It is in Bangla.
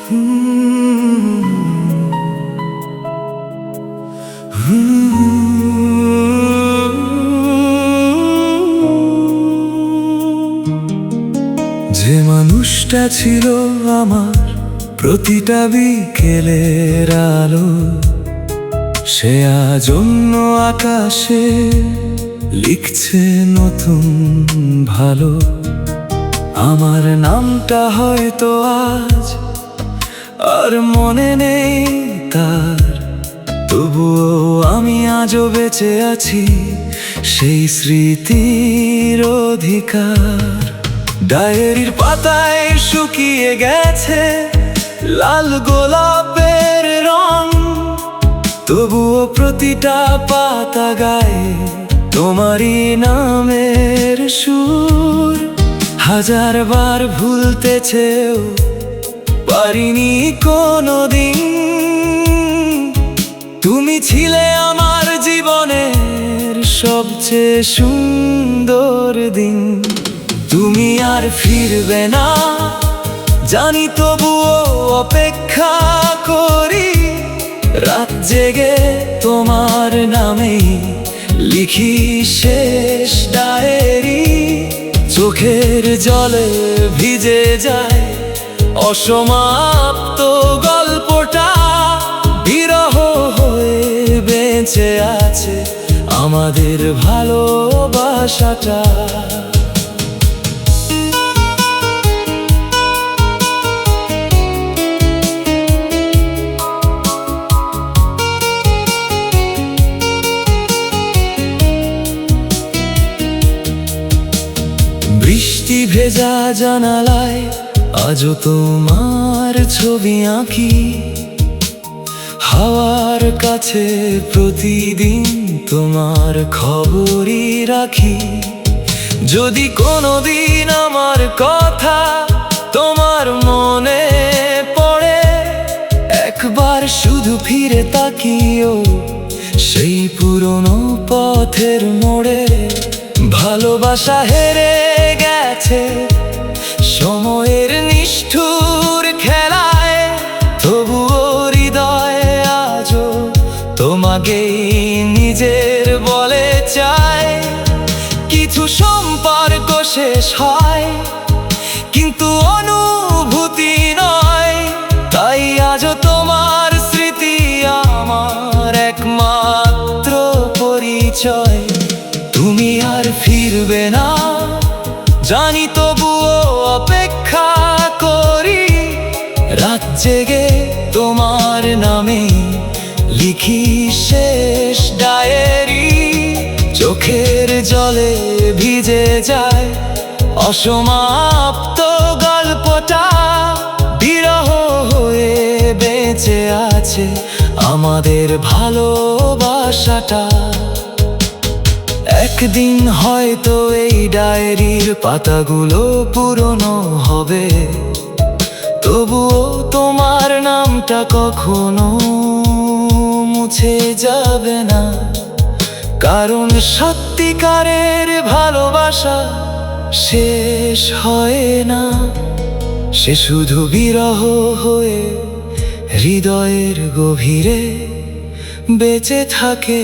যে মানুষটা ছিল আমার প্রতিটা বিকেলের আলো, সে আজ অন্য আকাশে লিখছে নতুন ভালো। আমার নামটা হয়তো আজ আর মনে নেই তার, তবুও আমি আজও বেঁচে আছি সেই স্মৃতির অধিকার। ডায়েরির পাতায় শুকিয়ে গেছে লাল গোলাপের রং, তবুও প্রতিটা পাতা গায়ে তোমারই নামের সুর। হাজারবার ভুলতে চেয়েও পারিনি কোনোদিন, তুমি ছিলে আমার জীবনের সবচেয়ে সুন্দর দিন। তুমি আর ফিরবে না জানি, তবুও অপেক্ষা করি। রাত জেগে তোমার নামেই লিখি শেষ ডায়েরি। চোখের জলে ভিজে যায় অসমাপ্ত গল্পটা, বিরহ হয়ে বেঁচে আছে আমাদের ভালোবাসাটা। বৃষ্টি ভেজা জানালায় আজও তোমার ছবি আঁকি, হাওয়ার কাছে প্রতিদিন তোমার খবরই রাখি। যদি কোনোদিন আমার কথা তোমার মনে পড়ে, একবার শুধু ফিরে তাকিও সেই পুরনো পথের মোড়ে। ভালোবাসা হেরে গেছে সময়ের নিষ্ঠুর খেলায়, তবুও হৃদয়ে আজও তোমাকেই নিজের বলে চায়। কিছু সম্পর্ক শেষ হয় কিন্তু অনুভূতি নয়, তাই আজও তোমার স্মৃতি আমার একমাত্র পরিচয়। তুমি আর ফিরবে না জানি, তবুও অপেক্ষা করি। রাত জেগে তোমার নামে লিখি শেষ ডায়েরি। চোখের জলে ভিজে যায় অসমাপ্ত গল্পটা, বিরহ হয়ে বেঁচে আছে আমাদের ভালোবাসাটা। একদিন হয়তো এই ডায়েরির পাতাগুলো পুরনো হবে, তবুও তোমার নামটা কখনো মুছে যাবে না। কারণ সত্যিকারের ভালোবাসা শেষ হয় না, সে শুধু বিরহ হয়ে হৃদয়ের গভীরে বেঁচে থাকে।